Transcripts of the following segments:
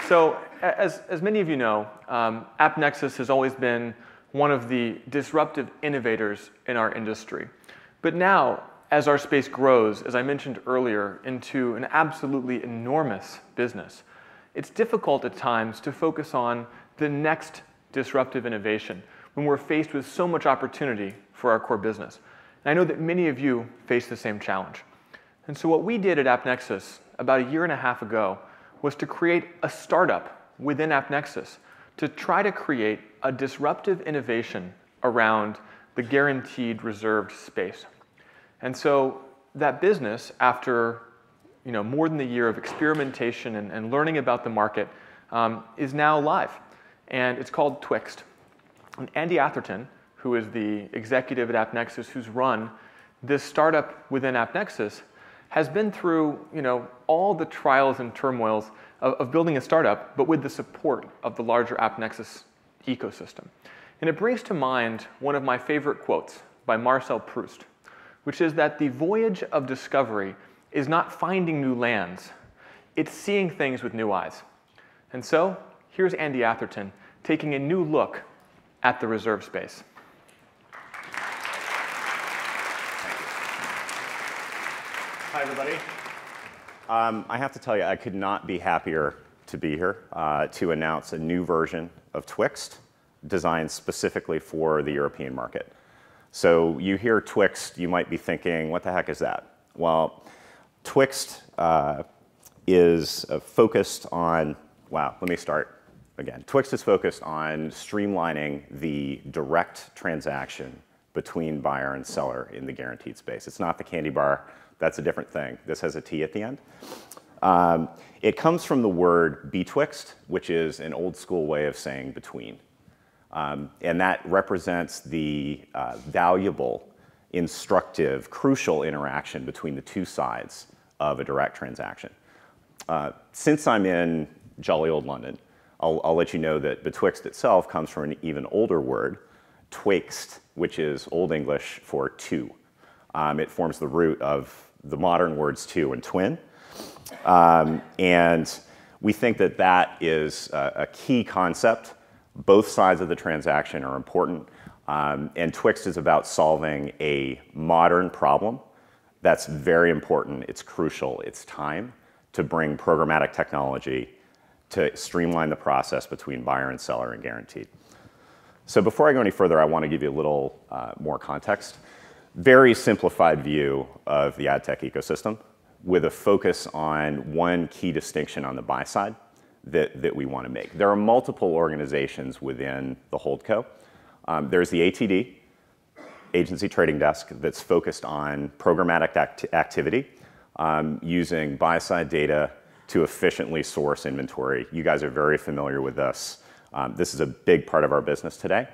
So as many of you know, AppNexus has always been one of the disruptive innovators in our industry. But now, as our space grows, as I mentioned earlier, into an absolutely enormous business, it's difficult at times to focus on the next disruptive innovation when we're faced with so much opportunity for our core business. And I know that many of you face the same challenge. And so what we did at AppNexus about a year and a half ago was to create a startup within AppNexus to try to create a disruptive innovation around the guaranteed reserved space. And so that business, after more than a year of experimentation and learning about the market, is now live. And it's called Twixt. And Andy Atherton, who is the executive at AppNexus who's run this startup within AppNexus, has been through all the trials and turmoils of building a startup, but with the support of the larger AppNexus ecosystem. And it brings to mind one of my favorite quotes by Marcel Proust, which is that the voyage of discovery is not finding new lands, it's seeing things with new eyes. And so here's Andy Atherton taking a new look at the reserve space. Hi, everybody. I have to tell you, I could not be happier to be here to announce a new version of Twixt designed specifically for the European market. So you hear Twixt, you might be thinking, what the heck is that? Well, Twixt is focused on, let me start again. Twixt is focused on streamlining the direct transaction between buyer and seller in the guaranteed space. It's not the candy bar. That's a different thing. This has a T at the end. It comes from the word betwixt, which is an old school way of saying between. And that represents the valuable, instructive, crucial interaction between the two sides of a direct transaction. Since I'm in jolly old London, I'll let you know that betwixt itself comes from an even older word, twixt, which is Old English for two. It forms the root of the modern words two and twin. And we think that that is a key concept. Both sides of the transaction are important. And Twixt is about solving a modern problem that's very important. It's crucial. It's time to bring programmatic technology to streamline the process between buyer and seller and guaranteed. So before I go any further, I want to give you a little more context. Very simplified view of the ad tech ecosystem with a focus on one key distinction on the buy side that we want to make. There are multiple organizations within the holdco. There's the ATD, Agency Trading Desk, that's focused on programmatic activity using buy-side data to efficiently source inventory. You guys are very familiar with this. This is a big part of our business today.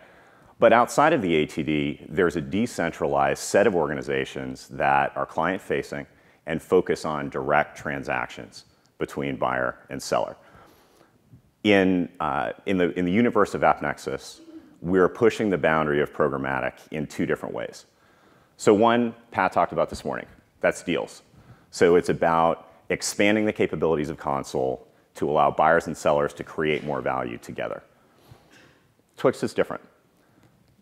But outside of the ATD, there's a decentralized set of organizations that are client-facing and focus on direct transactions between buyer and seller. In the universe of AppNexus, we're pushing the boundary of programmatic in two different ways. So one, Pat talked about this morning. That's deals. So it's about expanding the capabilities of console to allow buyers and sellers to create more value together. Twixt is different.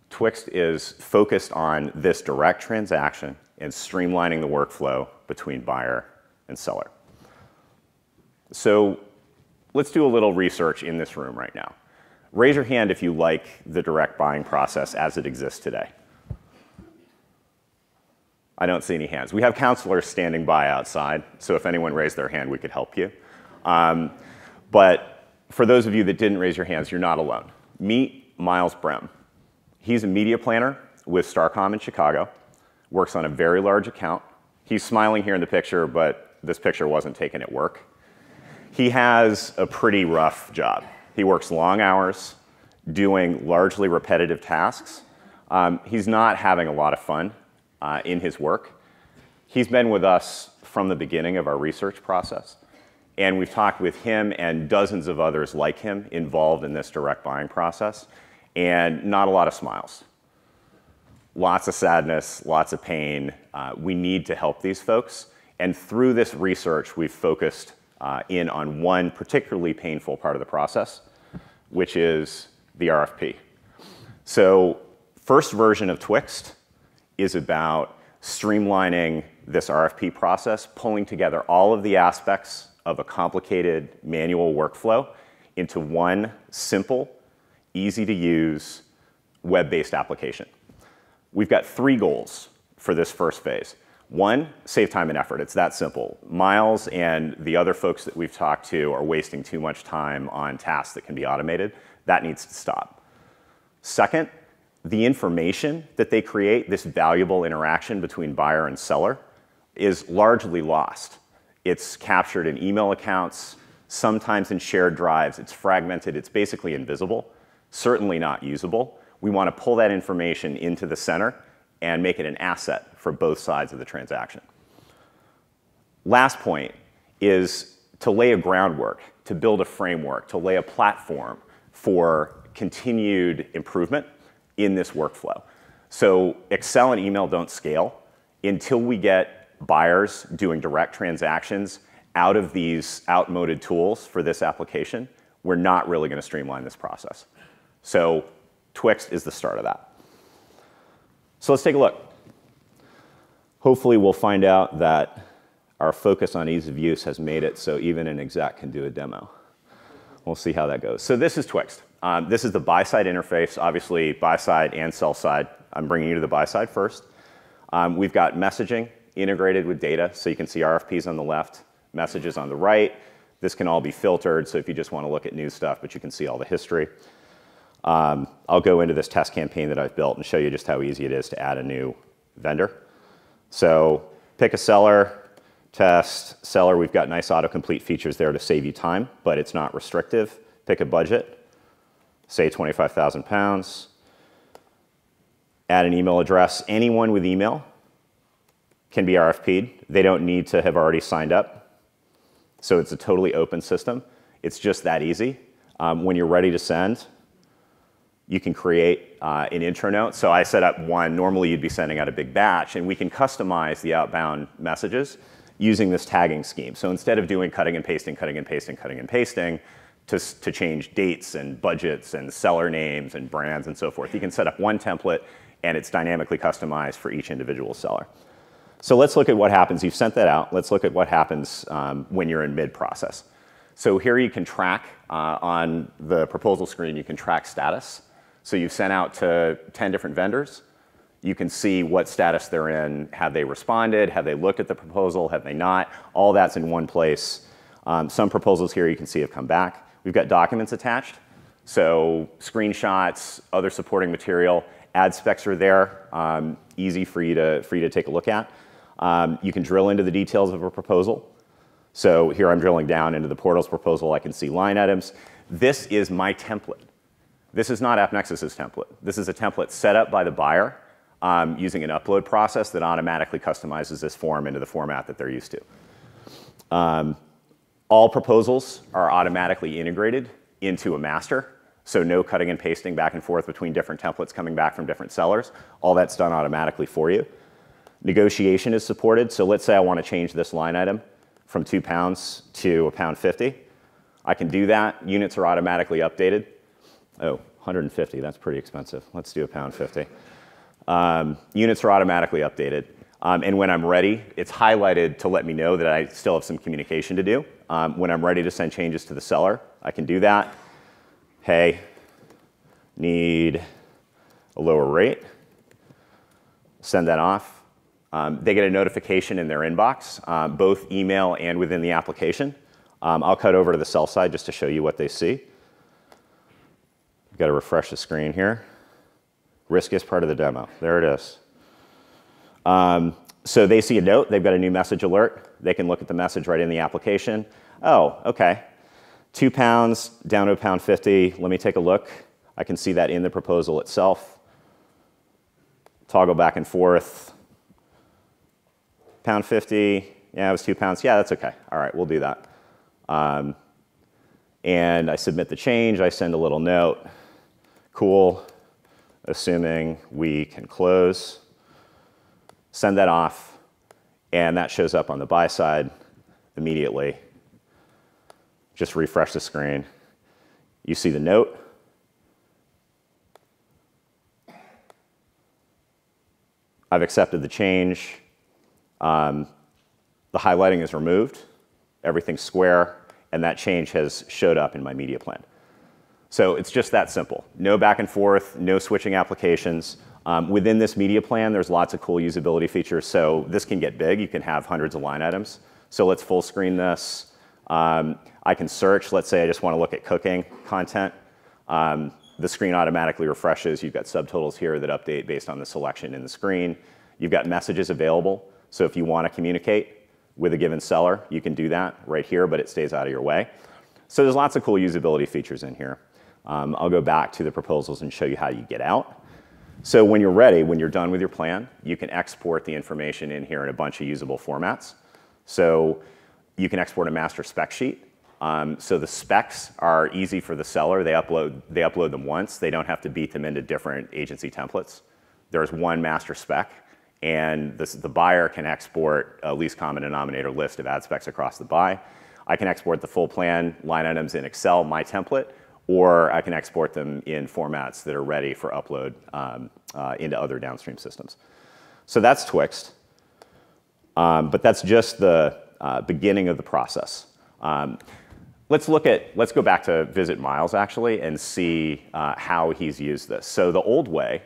Twixt is focused on this direct transaction and streamlining the workflow between buyer and seller. So let's do a little research in this room right now. Raise your hand if you like the direct buying process as it exists today. I don't see any hands. We have counselors standing by outside, so if anyone raised their hand, we could help you. But for those of you that didn't raise your hands, you're not alone. Meet Miles Brem. He's a media planner with Starcom in Chicago, works on a very large account. He's smiling here in the picture, but this picture wasn't taken at work. He has a pretty rough job. He works long hours, doing largely repetitive tasks. He's not having a lot of fun in his work. He's been with us from the beginning of our research process, and we've talked with him and dozens of others like him involved in this direct buying process, and not a lot of smiles. Lots of sadness, lots of pain. We need to help these folks, and through this research, we've focused in on one particularly painful part of the process, which is the RFP. So first version of Twixt is about streamlining this RFP process, pulling together all of the aspects of a complicated manual workflow into one simple, easy-to-use, web-based application. We've got 3 goals for this first phase. 1, save time and effort. It's that simple. Miles and the other folks that we've talked to are wasting too much time on tasks that can be automated. That needs to stop. Second, the information that they create, this valuable interaction between buyer and seller, is largely lost. It's captured in email accounts, sometimes in shared drives. It's fragmented. It's basically invisible, certainly not usable. We want to pull that information into the center and make it an asset for both sides of the transaction. Last point is to lay a groundwork, to build a framework, to lay a platform for continued improvement in this workflow. So Excel and email don't scale until we get buyers doing direct transactions out of these outmoded tools for this application. We're not really going to streamline this process. So Twixt is the start of that. So let's take a look. Hopefully we'll find out that our focus on ease of use has made it so even an exec can do a demo. We'll see how that goes. So this is Twixt. This is the buy-side interface, obviously buy-side and sell-side. I'm bringing you to the buy-side first. We've got messaging integrated with data, so you can see RFPs on the left, messages on the right. This can all be filtered, so if you just want to look at new stuff, but you can see all the history. I'll go into this test campaign that I've built and show you just how easy it is to add a new vendor. So pick a seller, test, seller. We've got nice autocomplete features there to save you time, but it's not restrictive. Pick a budget. Say £25,000, add an email address. Anyone with email can be RFP'd. They don't need to have already signed up. So it's a totally open system. It's just that easy. When you're ready to send, you can create an intro note. So I set up one. Normally you'd be sending out a big batch, and we can customize the outbound messages using this tagging scheme. So instead of doing cutting and pasting, cutting and pasting, cutting and pasting, to change dates and budgets and seller names and brands and so forth. You can set up one template, and it's dynamically customized for each individual seller. So let's look at what happens. You've sent that out. Let's look at what happens when you're in mid-process. So here you can track on the proposal screen, you can track status. So you've sent out to 10 different vendors. You can see what status they're in. Have they responded? Have they looked at the proposal? Have they not? All that's in one place. Some proposals here you can see have come back. We've got documents attached, so screenshots, other supporting material. Ad specs are there, easy for you to take a look at. You can drill into the details of a proposal. So here I'm drilling down into the portal's proposal. I can see line items. This is my template. This is not AppNexus's template. This is a template set up by the buyer using an upload process that automatically customizes this form into the format that they're used to. All proposals are automatically integrated into a master, so no cutting and pasting back and forth between different templates coming back from different sellers. All that's done automatically for you. Negotiation is supported, so let's say I want to change this line item from £2 to £1.50. I can do that. Units are automatically updated. Oh, 150, that's pretty expensive. Let's do £1.50. Units are automatically updated. And when I'm ready, it's highlighted to let me know that I still have some communication to do. When I'm ready to send changes to the seller, I can do that. Hey, need a lower rate. Send that off. They get a notification in their inbox, both email and within the application. I'll cut over to the sell side just to show you what they see. I've got to refresh the screen here. Riskiest part of the demo. There it is. So they see a note. They've got a new message alert. They can look at the message right in the application. Oh, OK. £2 down to £1.50. Let me take a look. I can see that in the proposal itself. Toggle back and forth. £1.50. Yeah, it was £2. Yeah, that's OK. All right, we'll do that. And I submit the change. I send a little note. Cool. Assuming we can close. Send that off. And that shows up on the buy side immediately. Just refresh the screen. You see the note. I've accepted the change. The highlighting is removed. Everything's square, and that change has showed up in my media plan. So it's just that simple. No back and forth, no switching applications. Within this media plan, there's lots of cool usability features. So this can get big. You can have hundreds of line items. So let's full screen this. I can search. Let's say I just want to look at cooking content. The screen automatically refreshes. You've got subtotals here that update based on the selection in the screen. You've got messages available. So if you want to communicate with a given seller, you can do that right here, but it stays out of your way. So there's lots of cool usability features in here. I'll go back to the proposals and show you how you get out. So when you're ready, when you're done with your plan, you can export the information in here in a bunch of usable formats. So you can export a master spec sheet. So the specs are easy for the seller. They upload them once. They don't have to beat them into different agency templates. There's one master spec, and the buyer can export a least common denominator list of ad specs across the buy. I can export the full plan line items in Excel, my template, or I can export them in formats that are ready for upload into other downstream systems. So that's Twixt, but that's just the beginning of the process. Let's go back to visit Miles actually and see how he's used this. So the old way,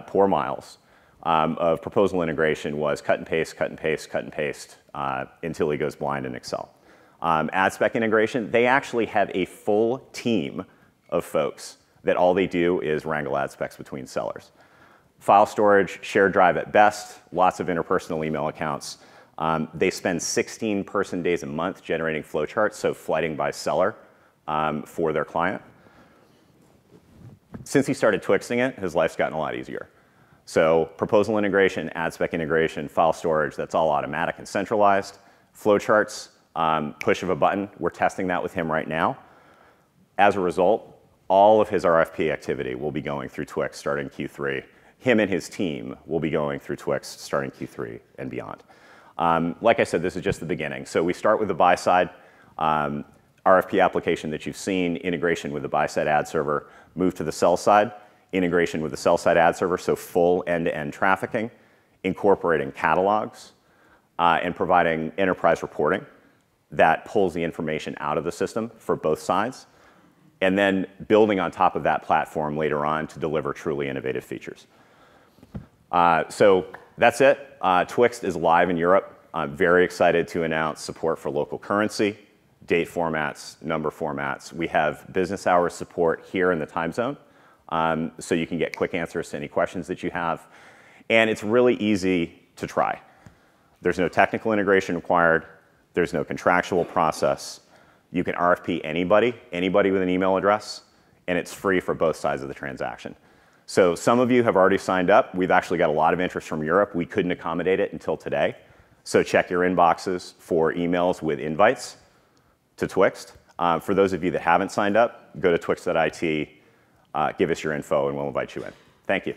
poor Miles, of proposal integration was cut and paste, cut and paste, cut and paste until he goes blind in Excel. Ad spec integration, they actually have a full team of folks that all they do is wrangle ad specs between sellers. File storage, shared drive at best, lots of interpersonal email accounts. They spend 16 person days a month generating flowcharts, so flighting by seller for their client. Since he started Twixting it, his life's gotten a lot easier. So proposal integration, ad spec integration, file storage, that's all automatic and centralized. Flowcharts, push of a button, we're testing that with him right now. As a result, all of his RFP activity will be going through Twixt starting Q3. Him and his team will be going through Twixt starting Q3 and beyond. Like I said, this is just the beginning. So we start with the buy side, RFP application that you've seen, integration with the buy side ad server, move to the sell side, integration with the sell side ad server, so full end-to-end trafficking, incorporating catalogs, and providing enterprise reporting that pulls the information out of the system for both sides, and then building on top of that platform later on to deliver truly innovative features. So that's it. Twixt is live in Europe. I'm very excited to announce support for local currency, date formats, number formats. We have business hours support here in the time zone, so you can get quick answers to any questions that you have. And it's really easy to try. There's no technical integration required. There's no contractual process. You can RFP anybody with an email address, and it's free for both sides of the transaction. So some of you have already signed up. We've actually got a lot of interest from Europe. We couldn't accommodate it until today. So check your inboxes for emails with invites to Twixt. For those of you that haven't signed up, go to twixt.it, give us your info, and we'll invite you in. Thank you.